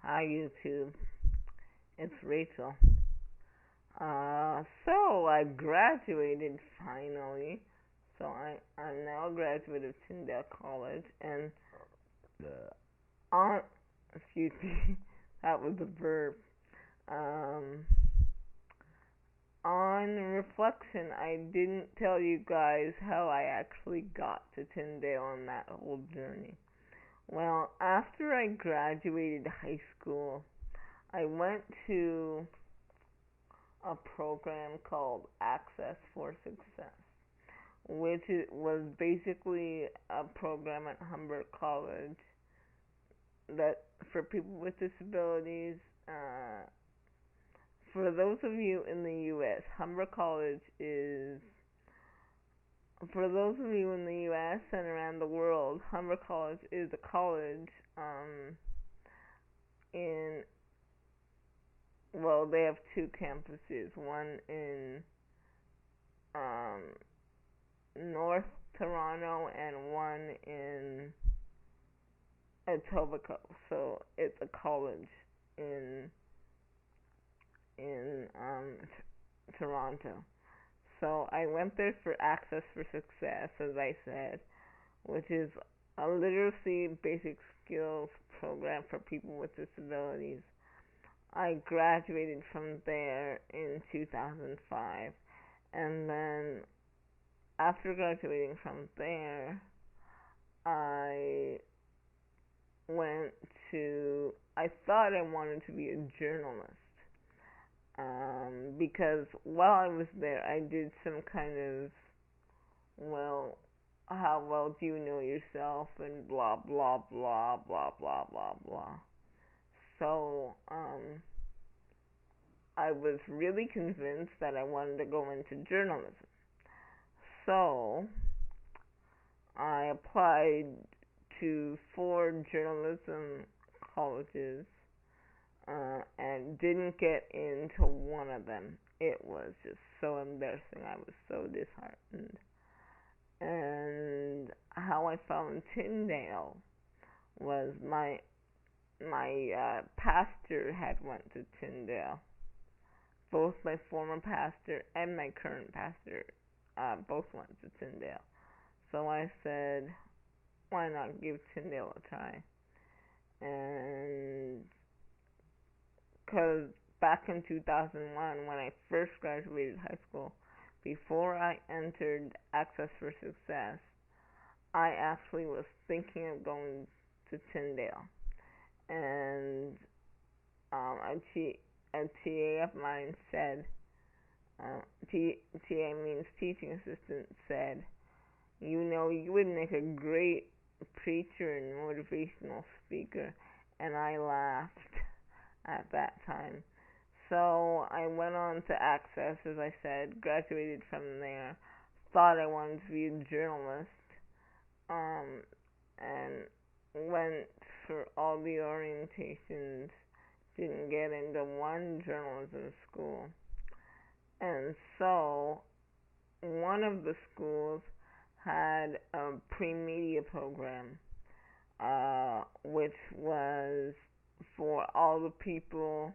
Hi YouTube, it's Rachel. So I graduated finally. I'm now a graduate of Tyndale College, and on excuse me, that was a verb. Um, on reflection, I didn't tell you guys how I actually got to Tyndale on that whole journey. Well, after I graduated high school, I went to a program called Access for Success, which was basically a program at Humber College that for people with disabilities. Uh, for those of you in the U.S., Humber College is for those of you in the U.S. and around the world. Humber College is a college in they have two campuses, one in um, North Toronto and one in Etobicoke. So it's a college in Toronto. So I went there for Access for Success, as I said, which is a literacy basic skills program for people with disabilities. I graduated from there in 2005, and then after graduating from there, I went I thought I wanted to be a journalist. Because while I was there, I did some kind of, well, how well do you know yourself, and blah, blah, blah, blah, blah, blah, blah. So, I was really convinced that I wanted to go into journalism. So, I applied to 4 journalism colleges and didn't get into one of them. It was just so embarrassing. I was so disheartened. And how I found Tyndale was my pastor had went to Tyndale. Both my former pastor and my current pastor both went to Tyndale. So I said, why not give Tyndale a try? And because back in 2001, when I first graduated high school, before I entered Access for Success, I actually was thinking of going to Tyndale. And a TA of mine said, TA means teaching assistant, said, you know, you would make a great preacher and motivational speaker. And I laughed at that time. So I went on to Access, as I said, graduated from there, thought I wanted to be a journalist, um, and went for all the orientations, didn't get into one journalism school. And so one of the schools had a pre-media program, which was for all the people.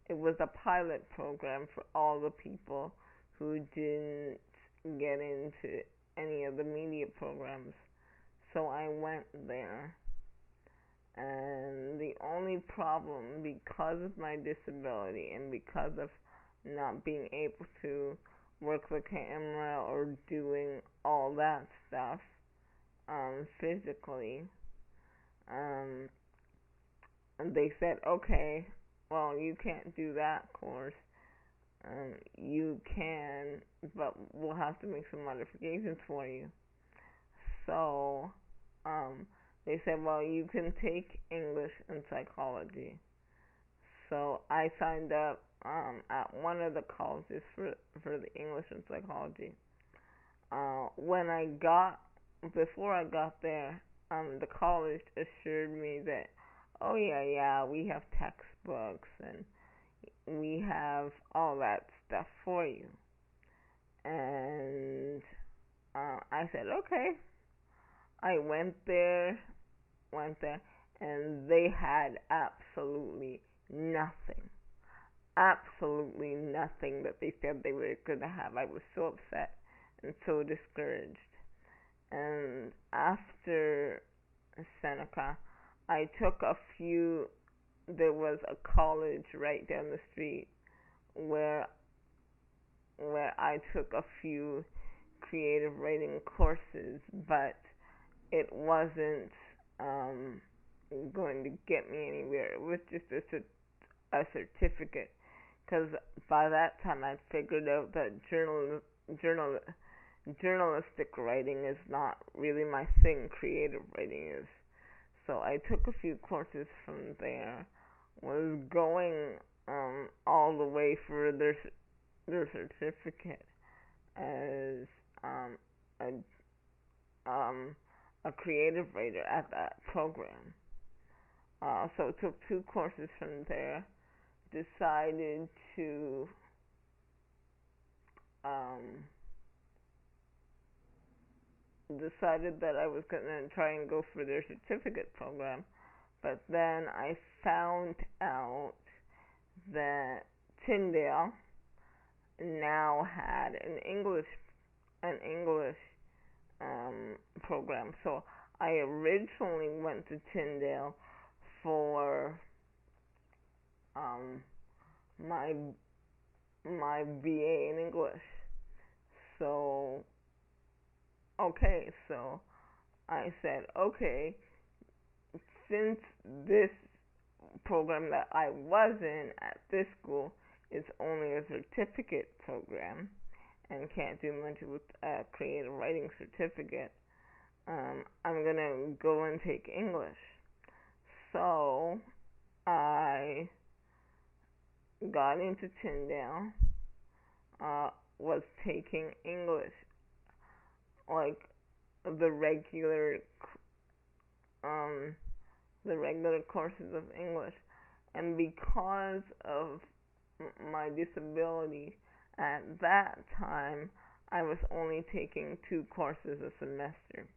It was a pilot program for all the people who didn't get into any of the media programs. So I went there. And the only problem, because of my disability and because of not being able to work the camera or doing all that stuff physically, um, and they said, okay, well, you can't do that course. You can, but we'll have to make some modifications for you. So, they said, well, you can take English and psychology. So I signed up at one of the colleges for the English and psychology. When I got Before I got there, the college assured me that, oh yeah, we have textbooks and we have all that stuff for you. And I said, okay. I went there, and they had absolutely nothing that they said they were going to have. I was so upset and so discouraged. And after Seneca, I took a few. There was a college right down the street where I took a few creative writing courses, but it wasn't going to get me anywhere. It was just a certificate, because by that time I figured out that journal journalistic writing is not really my thing. Creative writing is. So I took a few courses from there. Was going all the way for their certificate as a a creative writer at that program. So took two courses from there. Decided to decided that I was going to try and go for their certificate program, but then I found out that Tyndale now had an English program. So I originally went to Tyndale for my BA in English. So so I said, okay, since this program that I was in at this school is only a certificate program and can't do much with a creative writing certificate, I'm gonna go and take English. So I got into Tyndale, was taking English, like the regular courses of English, and because of my disability at that time, I was only taking 2 courses a semester.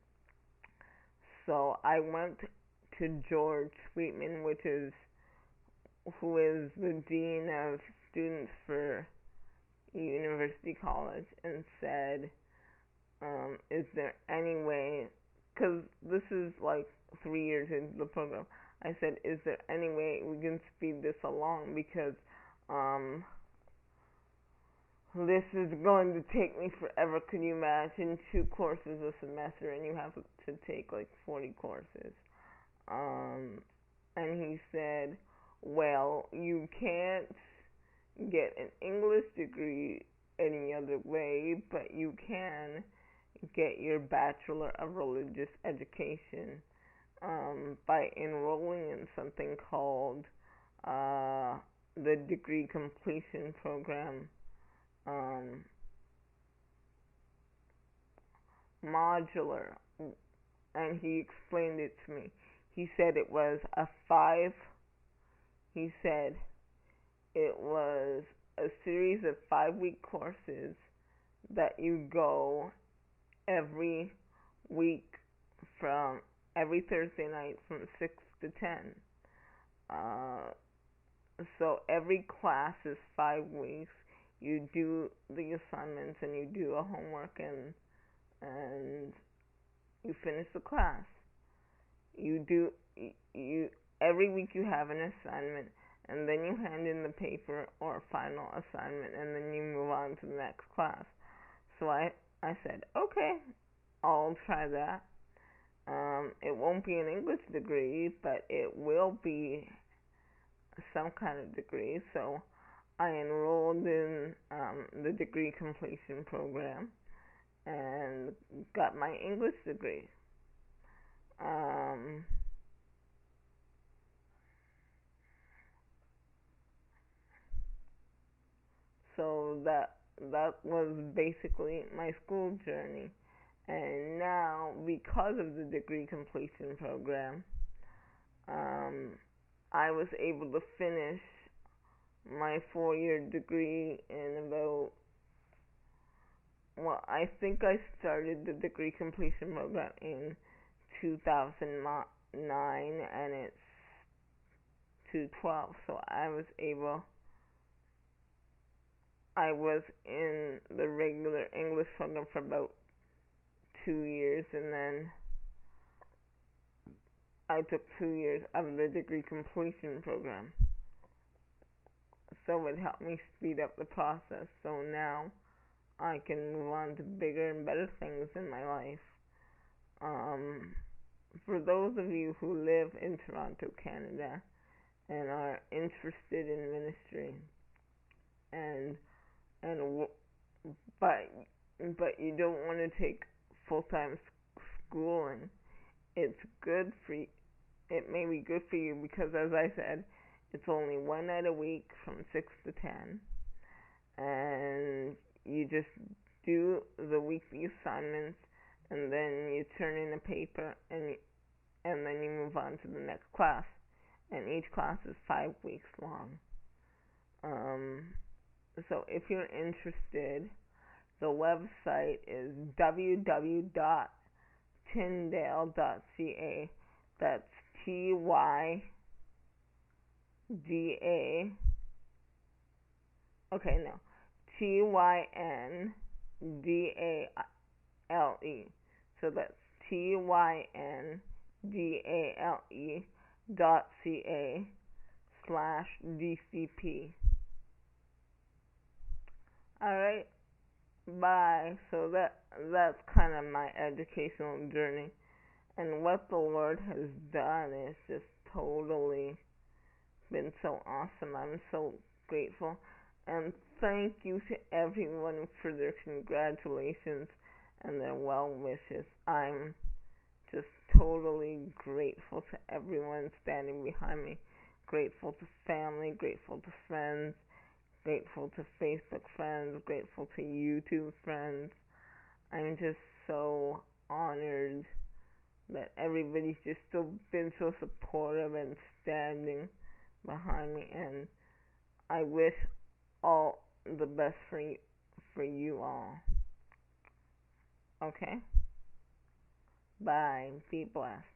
So I went to George Sweetman, who is the dean of students for University College, and said, is there any way, because this is like 3 years into the program, I said, is there any way we can speed this along, because this is going to take me forever. Can you imagine 2 courses a semester and you have to take like 40 courses? And he said, well, you can't get an English degree any other way, but you can get your Bachelor of Religious Education by enrolling in something called the Degree Completion Program modular. And he explained it to me. He said it was a series of 5-week courses that you go every week from every Thursday night from 6 to 10. So every class is 5 weeks. You do the assignments and you do a homework and you finish the class. You every week you have an assignment, and then you hand in the paper or final assignment, and then you move on to the next class. So I said, okay, I'll try that. It won't be an English degree, but it will be some kind of degree. So I enrolled in the degree completion program and got my English degree. So that was basically my school journey. And now, because of the degree completion program, I was able to finish my 4-year degree in about, well, I think I started the degree completion program in 2009, and it's to 12. So I was in the regular English program for about 2 years, and then I took 2 years of the degree completion program. So it helped me speed up the process. So now I can move on to bigger and better things in my life. For those of you who live in Toronto, Canada, and are interested in ministry, and and but you don't want to take full-time schooling, it's good for you. It may be good for you because, as I said, it's only one night a week from 6 to 10, and you just do the weekly assignments, and then you turn in a paper, and then you move on to the next class, and each class is 5 weeks long. So if you're interested, the website is www.tyndale.ca. That's Tyda. Okay, no, Tyndale. So that's Tyndale.ca/DCP. Alright, bye. So that's kind of my educational journey, and what the Lord has done is just totally been so awesome. I'm so grateful, and thank you to everyone for their congratulations and their well wishes. I'm just totally grateful to everyone standing behind me. Grateful to family, grateful to friends, grateful to Facebook friends, grateful to YouTube friends. I'm just so honored that everybody's just so been so supportive and standing behind me, and I wish all the best for you all. Okay? Bye. Be blessed.